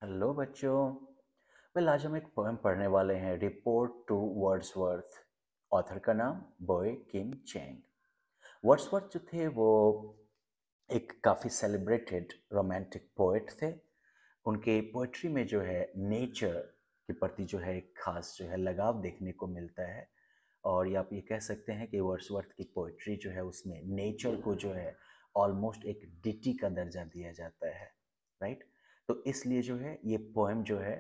Hello बच्चों। आज हम एक पोएम पढ़ने वाले हैं, रिपोर्ट टू वर्ड्सवर्थ। ऑथर का नाम बॉय किम चैंग। वर्ड्सवर्थ जो थे वो एक काफ़ी सेलिब्रेटेड रोमांटिक पोएट थे। उनके पोएट्री में जो है नेचर के प्रति जो है एक खास जो है लगाव देखने को मिलता है। और ये आप ये कह सकते हैं कि वर्ड्सवर्थ की पोएट्री जो है उसमें नेचर को जो है ऑलमोस्ट एक डिटी का दर्जा दिया जाता है, राइट। तो इसलिए जो है ये पोएम जो है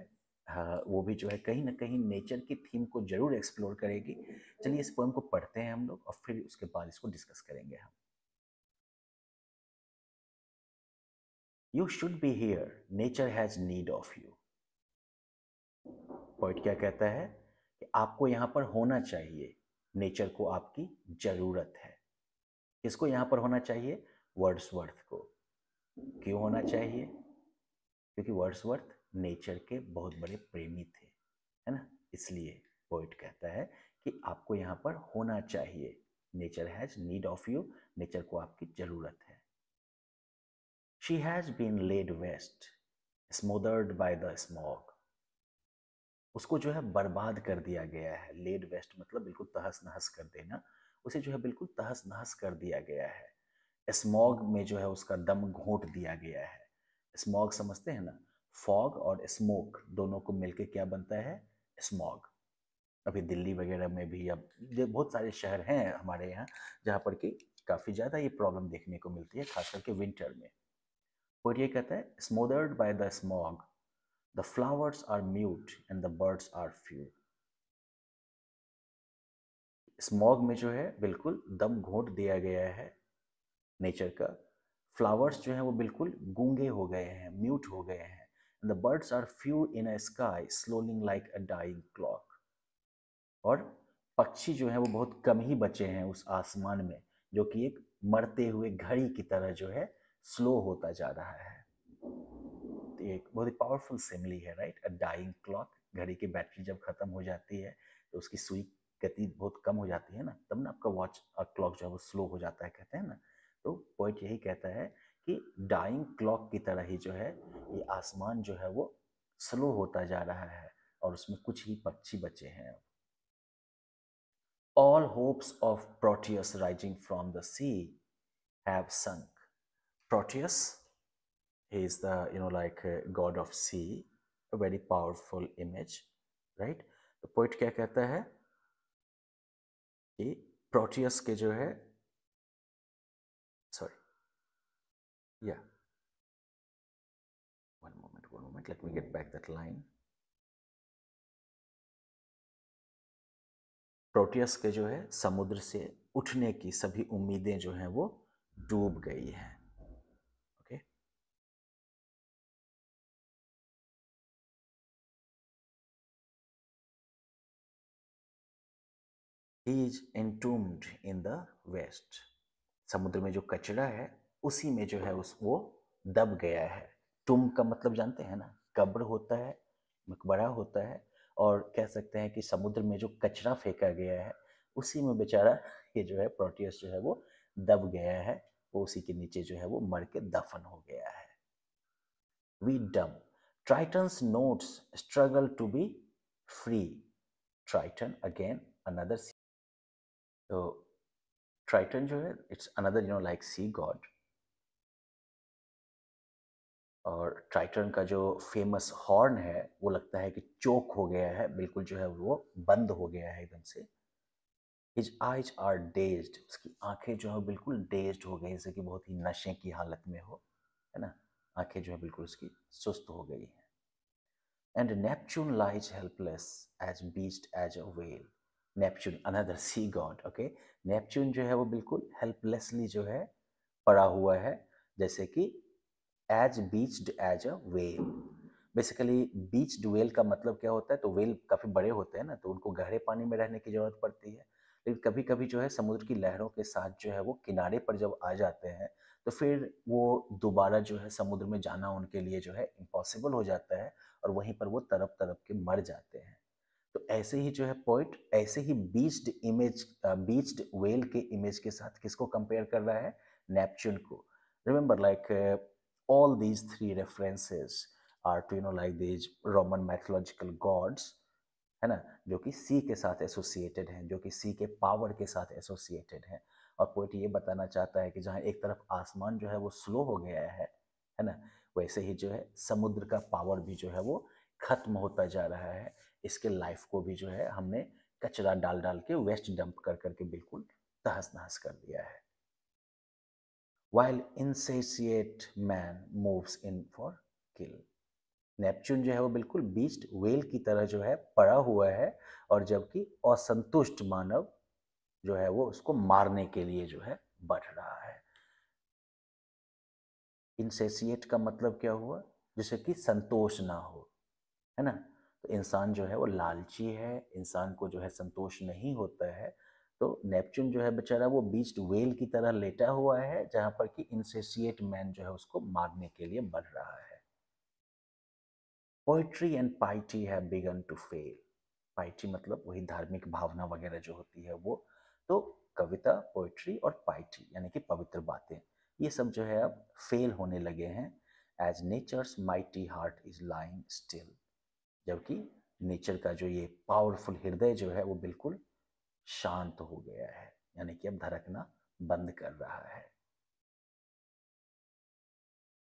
वो भी जो है कहीं ना कहीं नेचर की थीम को जरूर एक्सप्लोर करेगी। चलिए इस पोएम को पढ़ते हैं हम लोग और फिर उसके बाद इसको डिस्कस करेंगे हम। You should be here, nature has need of you. Point क्या कहता है कि आपको यहाँ पर होना चाहिए, नेचर को आपकी जरूरत है। किसको यहाँ पर होना चाहिए? वर्ड्सवर्थ को। क्यों होना चाहिए? क्योंकि वर्ड्सवर्थ नेचर के बहुत बड़े प्रेमी थे, है ना। इसलिए पोइट कहता है कि आपको यहाँ पर होना चाहिए। Nature has need of you, nature को आपकी जरूरत है। She has been laid waste, smothered by the smog. उसको जो है बर्बाद कर दिया गया है। लेड वेस्ट मतलब बिल्कुल तहस नहस कर देना। उसे जो है बिल्कुल तहस नहस कर दिया गया है। स्मॉग में जो है उसका दम घोंट दिया गया है। स्मॉग समझते हैं ना? फॉग और स्मोक दोनों को मिलके क्या बनता है? स्मॉग। अभी दिल्ली वगैरह में भी अब ये बहुत सारे शहर हैं हमारे यहाँ जहाँ पर कि काफ़ी ज़्यादा ये प्रॉब्लम देखने को मिलती है, खास करके विंटर में। और ये कहता है smothered by the smog, the flowers are mute and the birds are few. Smog में जो है बिल्कुल दम घोंट दिया गया है नेचर का। फ्लावर्स जो हैं वो बिल्कुल गूंगे हो गए हैं, म्यूट हो गए हैं। The birds are few in a sky slowing like a dying clock. और पक्षी जो हैं वो बहुत कम ही बचे हैं उस आसमान में, जो कि एक मरते हुए घड़ी की तरह जो है स्लो होता जा रहा है। तो ये एक बहुत ही पावरफुल सिमिली है, राइट। अ डाइंग क्लॉक, घड़ी की बैटरी जब खत्म हो जाती है तो उसकी सुई गति बहुत कम हो जाती है ना, तब ना आपका वॉच क्लॉक जो है वो स्लो हो जाता है, कहते हैं ना। तो पॉइंट यही कहता है कि डाइंग क्लॉक की तरह ही जो है ये आसमान जो है वो स्लो होता जा रहा है और उसमें कुछ ही पक्षी बचे हैं। All hopes of Proteus rising from the sea have sunk. Proteus, he is the god of sea, a very powerful image, right? तो पोइट क्या कहता है कि प्रोटियस के जो है, सॉरी, या one moment, let me get back that line. Proteus के जो है समुद्र से उठने की सभी उम्मीदें जो हैं वो डूब गई हैं। Okay, he is entombed in the waste. समुद्र में जो कचरा है उसी में जो है उस वो दब गया है। टुम का मतलब जानते हैं ना? कब्र होता है, मकबरा होता है। और कह सकते हैं कि समुद्र में जो कचरा फेंका गया है उसी में बेचारा ये जो है प्रोटियस जो है वो दब गया है। वो उसी के नीचे जो है वो मर के दफन हो गया है। We dumb, Triton's notes struggle to be free. Triton again another. तो ट्राइटन जो है it's another like sea god. और ट्राइटन का जो फेमस हॉर्न है वो लगता है कि चोक हो गया है, बिल्कुल जो है वो बंद हो गया है एकदम से। हिज आइज आर डेज्ड, उसकी आंखें जो है बिल्कुल डेज्ड हो गई, जैसे कि बहुत ही नशे की हालत में हो, है ना। आंखें जो है बिल्कुल उसकी सुस्त हो गई हैं। And Neptune lies helpless as beached as a whale. Neptune another sea god, okay. Neptune जो है वो बिल्कुल हेल्पलेसली जो है पड़ा हुआ है, जैसे कि as beached as a whale. Basically beached whale का मतलब क्या होता है? तो वेल काफ़ी बड़े होते हैं ना, तो उनको गहरे पानी में रहने की ज़रूरत पड़ती है। लेकिन कभी कभी जो है समुद्र की लहरों के साथ जो है वो किनारे पर जब आ जाते हैं तो फिर वो दोबारा जो है समुद्र में जाना उनके लिए जो है इम्पॉसिबल हो जाता है और वहीं पर वो तड़प तड़प के मर जाते हैं। तो ऐसे ही जो है पोइट ऐसे ही बीच्ड वेल के इमेज के साथ किसको कंपेयर कर रहा है? नेपच्यून को। Remember like all these three references are to like these Roman mythological gods, है ना, जो कि सी के साथ एसोसिएटेड हैं, जो कि सी के पावर के साथ एसोसिएटेड हैं। और पोइट ये बताना चाहता है कि जहाँ एक तरफ आसमान जो है वो स्लो हो गया है ना, वैसे ही जो है समुद्र का पावर भी जो है वो खत्म होता जा रहा है। इसके लाइफ को भी जो है हमने कचरा डाल डाल के, वेस्ट डंप कर करके बिल्कुल तहस नहस कर दिया है। While insatiate man moves in for kill, Neptune जो है वो बिल्कुल बीस्ट वेल की तरह जो है पड़ा हुआ है, और जबकि असंतुष्ट मानव जो है वो उसको मारने के लिए जो है बढ़ रहा है। इनसेसिएट का मतलब क्या हुआ? जिससे कि संतोष ना हो, है ना। तो इंसान जो है वो लालची है, इंसान को जो है संतोष नहीं होता है। तो नेपच्यून जो है बेचारा वो बीस्ट वेल की तरह लेटा हुआ है, जहां पर कि इनसेसिएट मैन जो है उसको मारने के लिए बढ़ रहा है। Poetry and piety have begun to fail. Piety मतलब वही धार्मिक भावना वगैरह जो होती है वो। तो कविता, पोइट्री और पाइटी यानी कि पवित्र बातें, ये सब जो है अब फेल होने लगे हैं। As nature's mighty heart is lying still, जबकि नेचर का जो ये पावरफुल हृदय जो है वो बिल्कुल शांत हो गया है, यानी कि अब धड़कना बंद कर रहा है।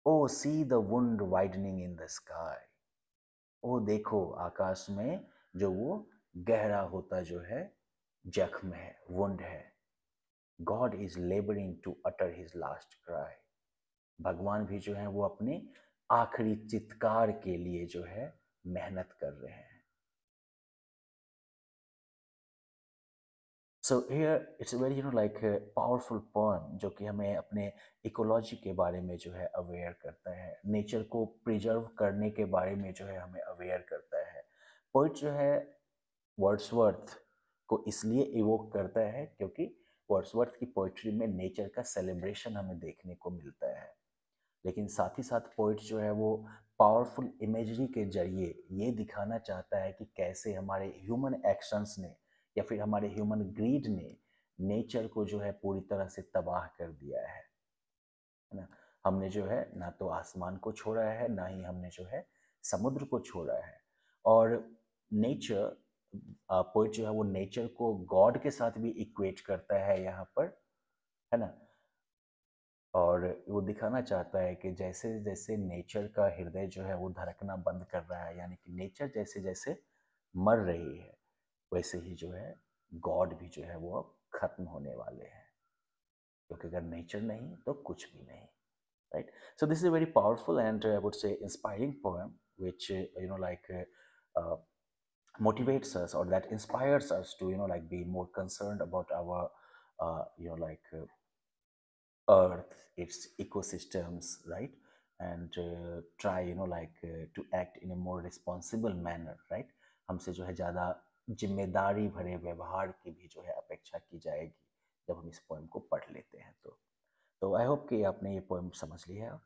O see the wound widening in the sky, ओ देखो आकाश में जो वो गहरा होता जो है जख्म है, वुंड है। God is labouring to utter his last cry, भगवान भी जो है वो अपने आखिरी चित्कार के लिए जो है मेहनत कर रहे हैं। So here it's very like powerful poem, जो कि हमें अपने इकोलॉजी के बारे में जो है अवेयर करता है, नेचर को प्रिजर्व करने के बारे में जो है हमें अवेयर करता है। पोइट जो है वर्ड्सवर्थ को इसलिए इवोक करता है क्योंकि वर्ड्सवर्थ की पोइट्री में नेचर का सेलिब्रेशन हमें देखने को मिलता है। लेकिन साथ ही साथ पोइट जो है वो पावरफुल इमेजरी के जरिए ये दिखाना चाहता है कि कैसे हमारे ह्यूमन एक्शंस ने या फिर हमारे ह्यूमन ग्रीड ने नेचर को जो है पूरी तरह से तबाह कर दिया है ना। हमने जो है ना तो आसमान को छोड़ा है, ना ही हमने जो है समुद्र को छोड़ा है। और नेचर, पोइट जो है वो नेचर को गॉड के साथ भी इक्वेट करता है यहाँ पर, है ना। और वो दिखाना चाहता है कि जैसे जैसे नेचर का हृदय जो है वो धड़कना बंद कर रहा है, यानी कि नेचर जैसे जैसे मर रही है, वैसे ही जो है गॉड भी जो है वो अब खत्म होने वाले हैं, क्योंकि अगर नेचर नहीं तो कुछ भी नहीं, right? So this is a very powerful and I would say inspiring poem, which uh, motivates us, or that inspires us to like be more concerned about our earth, its ecosystems, right? And try to act in a more responsible manner, right? हमसे जो है ज़्यादा जिम्मेदारी भरे व्यवहार की भी जो है अपेक्षा की जाएगी जब हम इस पोएम को पढ़ लेते हैं। तो आई होप कि आपने ये पोएम समझ लिया है।